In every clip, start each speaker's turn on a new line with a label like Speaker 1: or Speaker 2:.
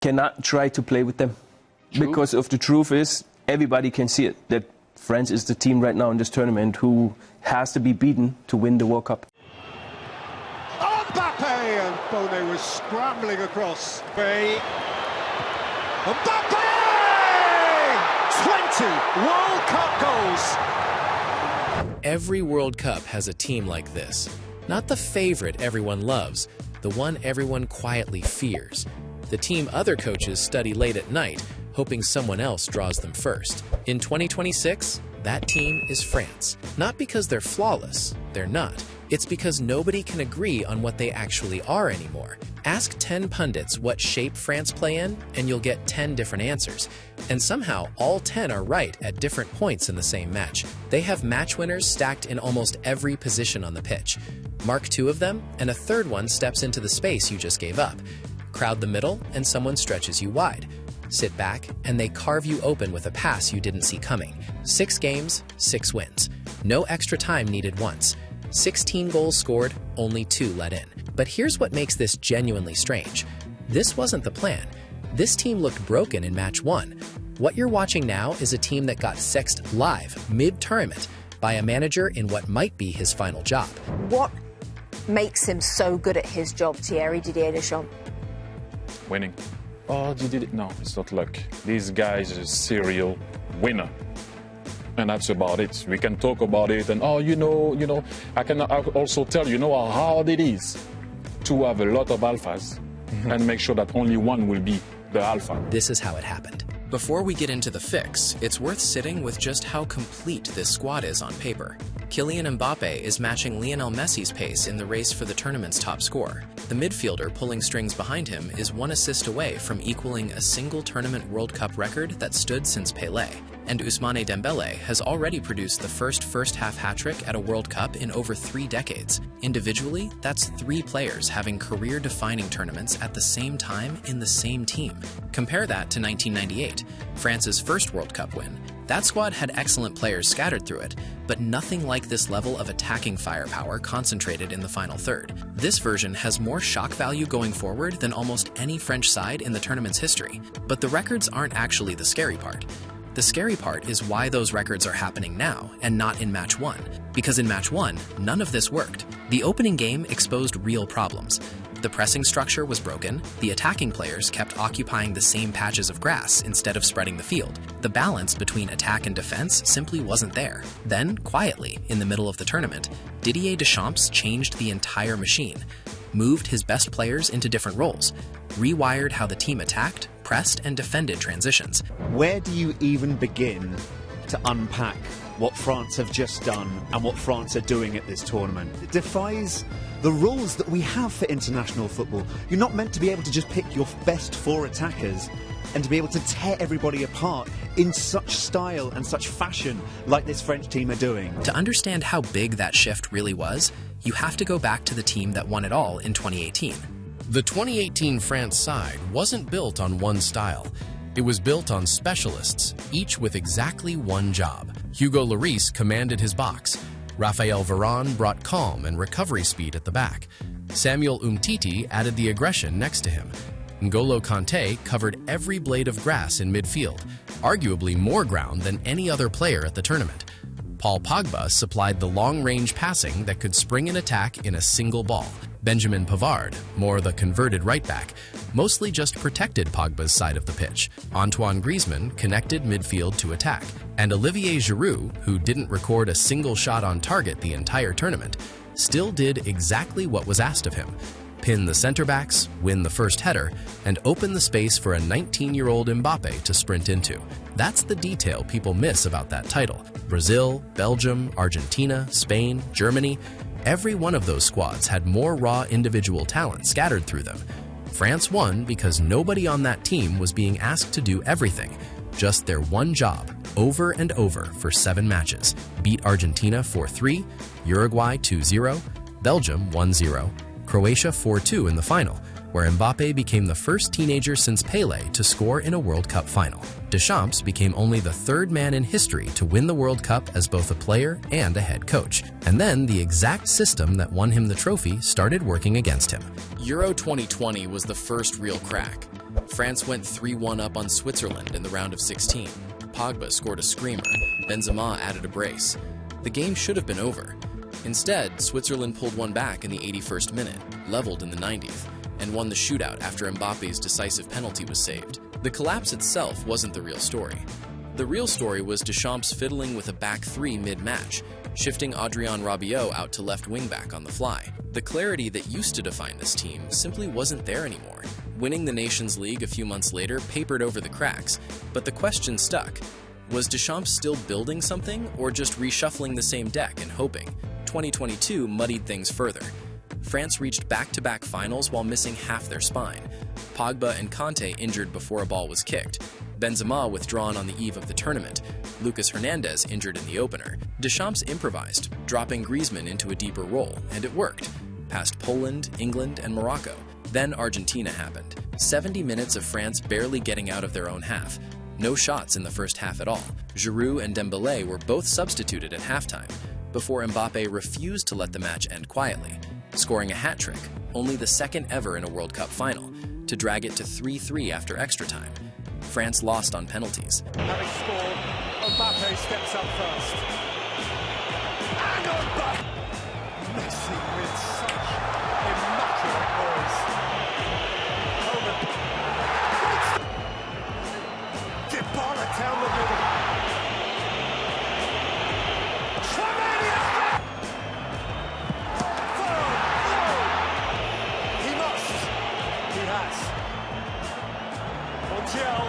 Speaker 1: cannot try to play with them.
Speaker 2: True.
Speaker 1: Because of the truth is, everybody can see it, that France is the team right now in this tournament who has to be beaten to win the World Cup.
Speaker 3: Oh, Mbappé! And Bonet was scrambling across. Mbappé! 20 World Cup goals!
Speaker 4: Every World Cup has a team like this. Not the favorite everyone loves, the one everyone quietly fears. The team other coaches study late at night, hoping someone else draws them first. In 2026, that team is France. Not because they're flawless, they're not. It's because nobody can agree on what they actually are anymore. Ask 10 pundits what shape France play in, and you'll get 10 different answers. And somehow, all 10 are right at different points in the same match. They have match winners stacked in almost every position on the pitch. Mark 2 of them, and a third one steps into the space you just gave up. Crowd the middle, and someone stretches you wide. Sit back, and they carve you open with a pass you didn't see coming. 6 games, 6 wins. No extra time needed once. 16 goals scored, only 2 let in. But here's what makes this genuinely strange. This wasn't the plan. This team looked broken in match 1. What you're watching now is a team that got sexed live, mid-tournament, by a manager in what might be his final job.
Speaker 5: What makes him so good at his job, Thierry Didier Deschamps?
Speaker 2: Winning. Oh, no, it's not luck. This guy is a serial winner. And that's about it. We can talk about it and, I can also tell you how hard it is to have a lot of alphas and make sure that only one will be the alpha.
Speaker 4: This is how it happened. Before we get into the fix, it's worth sitting with just how complete this squad is on paper. Kylian Mbappé is matching Lionel Messi's pace in the race for the tournament's top scorer. The midfielder pulling strings behind him is 1 assist away from equaling a single tournament World Cup record that stood since Pelé. And Ousmane Dembélé has already produced the first-half hat-trick at a World Cup in over 3 decades. Individually, that's 3 players having career-defining tournaments at the same time in the same team. Compare that to 1998, France's first World Cup win. That squad had excellent players scattered through it, but nothing like this level of attacking firepower concentrated in the final third. This version has more shock value going forward than almost any French side in the tournament's history. But the records aren't actually the scary part. The scary part is why those records are happening now and not in match 1. Because in match 1, none of this worked. The opening game exposed real problems. The pressing structure was broken, the attacking players kept occupying the same patches of grass instead of spreading the field. The balance between attack and defense simply wasn't there. Then, quietly, in the middle of the tournament, Didier Deschamps changed the entire machine, moved his best players into different roles, rewired how the team attacked, pressed, and defended transitions.
Speaker 6: Where do you even begin to unpack what France have just done and what France are doing at this tournament? It defies the rules that we have for international football. You're not meant to be able to just pick your best 4 attackers and to be able to tear everybody apart in such style and such fashion like this French team are doing.
Speaker 4: To understand how big that shift really was, you have to go back to the team that won it all in 2018. The 2018 France side wasn't built on one style. It was built on specialists, each with exactly one job. Hugo Lloris commanded his box. Raphael Varane brought calm and recovery speed at the back. Samuel Umtiti added the aggression next to him. N'Golo Kanté covered every blade of grass in midfield, arguably more ground than any other player at the tournament. Paul Pogba supplied the long-range passing that could spring an attack in a single ball. Benjamin Pavard, more the converted right-back, mostly just protected Pogba's side of the pitch. Antoine Griezmann connected midfield to attack. And Olivier Giroud, who didn't record a single shot on target the entire tournament, still did exactly what was asked of him: pin the center-backs, win the first header, and open the space for a 19-year-old Mbappé to sprint into. That's the detail people miss about that title. Brazil, Belgium, Argentina, Spain, Germany, every one of those squads had more raw individual talent scattered through them. France won because nobody on that team was being asked to do everything, just their one job, over and over for 7 matches. Beat Argentina 4-3, Uruguay 2-0, Belgium 1-0, Croatia 4-2 in the final, where Mbappé became the first teenager since Pelé to score in a World Cup final. Deschamps became only the 3rd man in history to win the World Cup as both a player and a head coach. And then the exact system that won him the trophy started working against him. Euro 2020 was the first real crack. France went 3-1 up on Switzerland in the round of 16. Pogba scored a screamer. Benzema added a brace. The game should have been over. Instead, Switzerland pulled one back in the 81st minute, leveled in the 90th, and won the shootout after Mbappe's decisive penalty was saved. The collapse itself wasn't the real story. The real story was Deschamps fiddling with a back three mid-match, shifting Adrien Rabiot out to left wing-back on the fly. The clarity that used to define this team simply wasn't there anymore. Winning the Nations League a few months later papered over the cracks, but the question stuck. Was Deschamps still building something, or just reshuffling the same deck and hoping? 2022 muddied things further. France reached back-to-back finals while missing half their spine. Pogba and Kanté injured before a ball was kicked. Benzema withdrawn on the eve of the tournament. Lucas Hernandez injured in the opener. Deschamps improvised, dropping Griezmann into a deeper role, and it worked. Past Poland, England, and Morocco. Then Argentina happened. 70 minutes of France barely getting out of their own half. No shots in the first half at all. Giroud and Dembélé were both substituted at halftime, before Mbappé refused to let the match end quietly, scoring a hat-trick, only the second ever in a World Cup final, to drag it to 3-3 after extra time. France lost on penalties.
Speaker 3: Having scored, Mbappé steps up first. And Mbappé! Messi with such immaculate poise. Dybala down the middle. Tremendous! He must. He has. Montiel.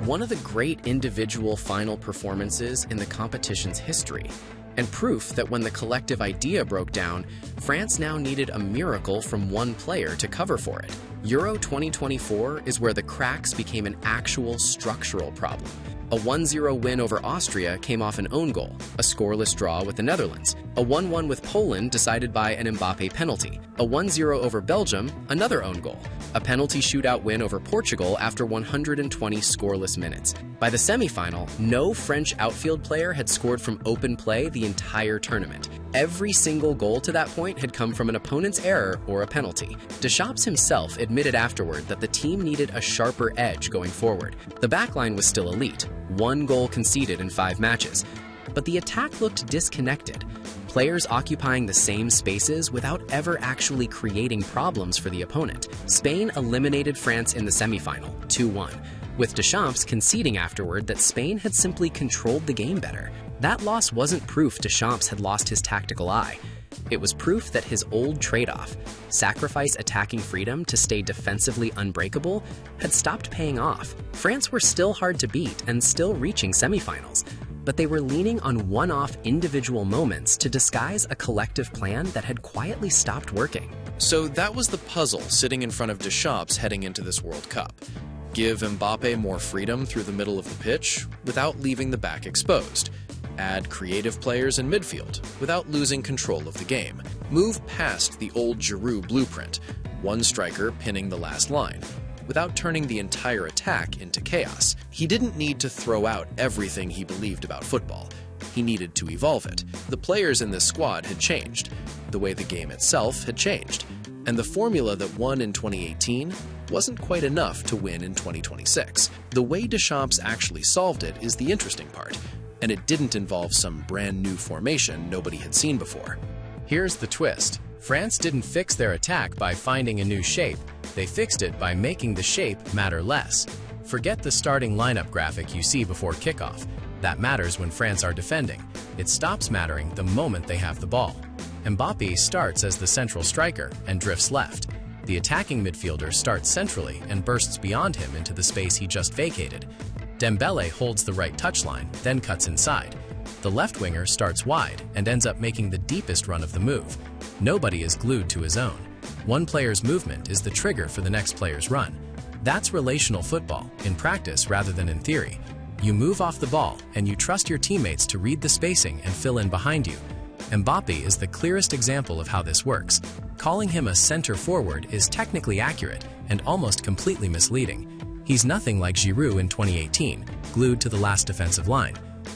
Speaker 4: One of the great individual final performances in the competition's history, and proof that when the collective idea broke down, France now needed a miracle from one player to cover for it. Euro 2024 is where the cracks became an actual structural problem. A 1-0 win over Austria came off an own goal, a scoreless draw with the Netherlands, a 1-1 with Poland decided by an Mbappé penalty, a 1-0 over Belgium, another own goal, a penalty shootout win over Portugal after 120 scoreless minutes. By the semi-final, no French outfield player had scored from open play the entire tournament. Every single goal to that point had come from an opponent's error or a penalty. Deschamps himself admitted afterward that the team needed a sharper edge going forward. The backline was still elite, 1 goal conceded in 5 matches. But the attack looked disconnected, players occupying the same spaces without ever actually creating problems for the opponent. Spain eliminated France in the semi-final, 2-1, with Deschamps conceding afterward that Spain had simply controlled the game better. That loss wasn't proof Deschamps had lost his tactical eye. It was proof that his old trade-off, sacrifice attacking freedom to stay defensively unbreakable, had stopped paying off. France were still hard to beat and still reaching semifinals, but they were leaning on one-off individual moments to disguise a collective plan that had quietly stopped working. So that was the puzzle sitting in front of Deschamps heading into this World Cup. Give Mbappé more freedom through the middle of the pitch without leaving the back exposed. Add creative players in midfield without losing control of the game. Move past the old Giroud blueprint, one striker pinning the last line, without turning the entire attack into chaos. He didn't need to throw out everything he believed about football. He needed to evolve it. The players in this squad had changed. The way the game itself had changed. And the formula that won in 2018 wasn't quite enough to win in 2026. The way Deschamps actually solved it is the interesting part. And it didn't involve some brand new formation nobody had seen before. Here's the twist. France didn't fix their attack by finding a new shape. They fixed it by making the shape matter less. Forget the starting lineup graphic you see before kickoff. That matters when France are defending. It stops mattering the moment they have the ball. Mbappé starts as the central striker and drifts left. The attacking midfielder starts centrally and bursts beyond him into the space he just vacated. Dembélé holds the right touchline, then cuts inside. The left winger starts wide and ends up making the deepest run of the move. Nobody is glued to his own. One player's movement is the trigger for the next player's run. That's relational football, in practice rather than in theory. You move off the ball and you trust your teammates to read the spacing and fill in behind you. Mbappé is the clearest example of how this works. Calling him a center forward is technically accurate and almost completely misleading. He's nothing like Giroud in 2018, glued to the last defensive line.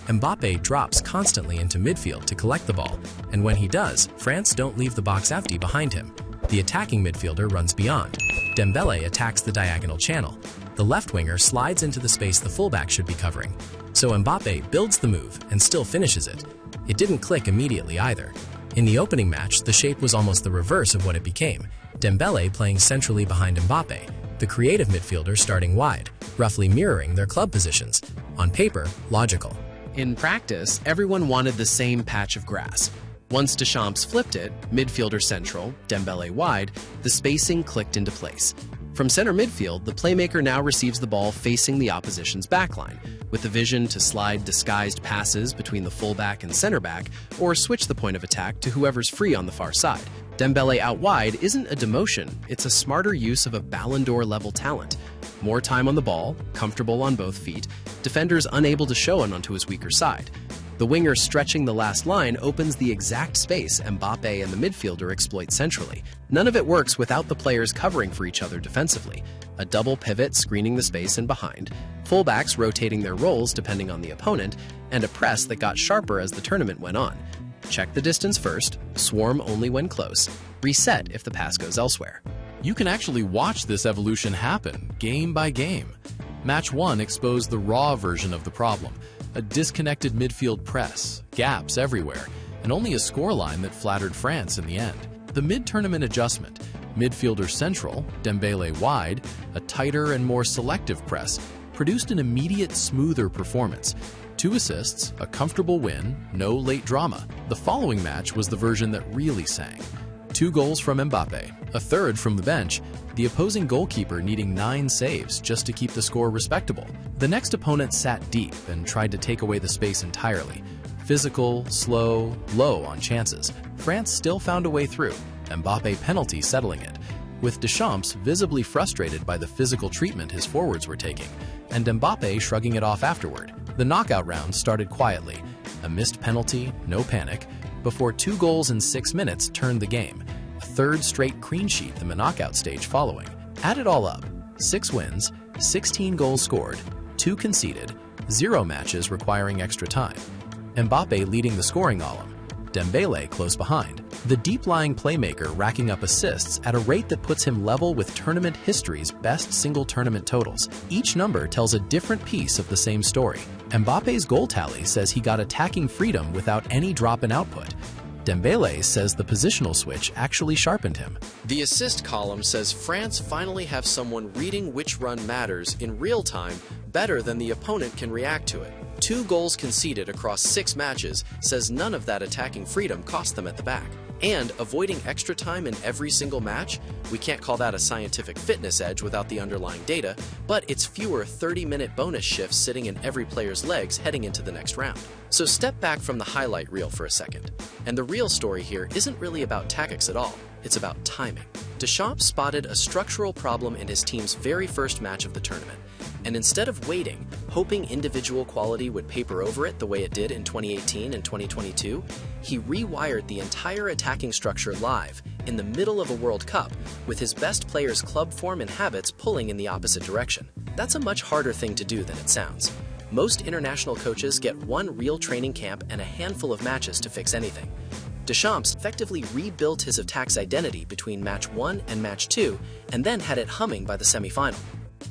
Speaker 4: Mbappé drops constantly into midfield to collect the ball, and when he does, France don't leave the box empty behind him. The attacking midfielder runs beyond. Dembélé attacks the diagonal channel. The left winger slides into the space the fullback should be covering. So Mbappé builds the move and still finishes it. It didn't click immediately either. In the opening match, the shape was almost the reverse of what it became. Dembélé playing centrally behind Mbappé, the creative midfielder starting wide, roughly mirroring their club positions. On paper, logical. In practice, everyone wanted the same patch of grass. Once Deschamps flipped it, midfielder central, Dembélé wide, the spacing clicked into place. From center midfield, the playmaker now receives the ball facing the opposition's backline, with the vision to slide disguised passes between the fullback and center back, or switch the point of attack to whoever's free on the far side. Dembélé out wide isn't a demotion, it's a smarter use of a Ballon d'Or level talent. More time on the ball, comfortable on both feet, defenders unable to show it onto his weaker side. The winger stretching the last line opens the exact space Mbappé and the midfielder exploit centrally. None of it works without the players covering for each other defensively. A double pivot screening the space and behind, fullbacks rotating their roles depending on the opponent, and a press that got sharper as the tournament went on. Check the distance first, swarm only when close, reset if the pass goes elsewhere.
Speaker 7: You can actually watch this evolution happen, game by game. Match 1 exposed the raw version of the problem. A disconnected midfield press, gaps everywhere, and only a scoreline that flattered France in the end. The mid-tournament adjustment, midfielder central, Dembélé wide, a tighter and more selective press, produced an immediate, smoother performance. 2 assists, a comfortable win, no late drama. The following match was the version that really sang. 2 goals from Mbappé, a third from the bench, the opposing goalkeeper needing 9 saves just to keep the score respectable. The next opponent sat deep and tried to take away the space entirely. Physical, slow, low on chances. France still found a way through, Mbappé penalty settling it, with Deschamps visibly frustrated by the physical treatment his forwards were taking, and Mbappé shrugging it off afterward. The knockout round started quietly. A missed penalty, no panic, before 2 goals in 6 minutes turned the game. A third straight clean sheet in the knockout stage following. Add it all up, 6 wins, 16 goals scored, 2 conceded, 0 matches requiring extra time. Mbappé leading the scoring column, Dembélé close behind. The deep-lying playmaker racking up assists at a rate that puts him level with tournament history's best single tournament totals. Each number tells a different piece of the same story. Mbappé's goal tally says he got attacking freedom without any drop in output. Dembélé says the positional switch actually sharpened him.
Speaker 4: The assist column says France finally have someone reading which run matters in real time better than the opponent can react to it. 2 goals conceded across 6 matches says none of that attacking freedom cost them at the back. And avoiding extra time in every single match, we can't call that a scientific fitness edge without the underlying data, but it's fewer 30-minute bonus shifts sitting in every player's legs heading into the next round. So step back from the highlight reel for a second. And the real story here isn't really about tactics at all, it's about timing. Deschamps spotted a structural problem in his team's very first match of the tournament. And instead of waiting, hoping individual quality would paper over it the way it did in 2018 and 2022, he rewired the entire attacking structure live, in the middle of a World Cup, with his best players' club form and habits pulling in the opposite direction. That's a much harder thing to do than it sounds. Most international coaches get 1 real training camp and a handful of matches to fix anything. Deschamps effectively rebuilt his attack's identity between match 1 and match 2, and then had it humming by the semi-final.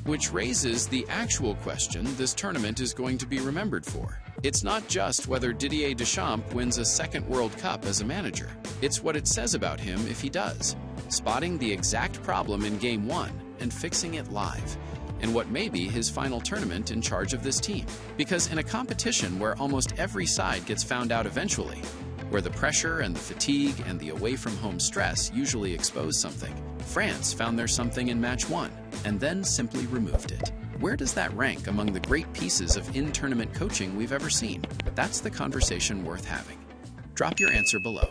Speaker 7: Which raises the actual question this tournament is going to be remembered for. It's not just whether Didier Deschamps wins a 2nd World Cup as a manager. It's what it says about him if he does. Spotting the exact problem in Game 1 and fixing it live. And what may be his final tournament in charge of this team. Because in a competition where almost every side gets found out eventually, where the pressure and the fatigue and the away-from-home stress usually expose something, France found their something in match 1, and then simply removed it. Where does that rank among the great pieces of in-tournament coaching we've ever seen? That's the conversation worth having. Drop your answer below.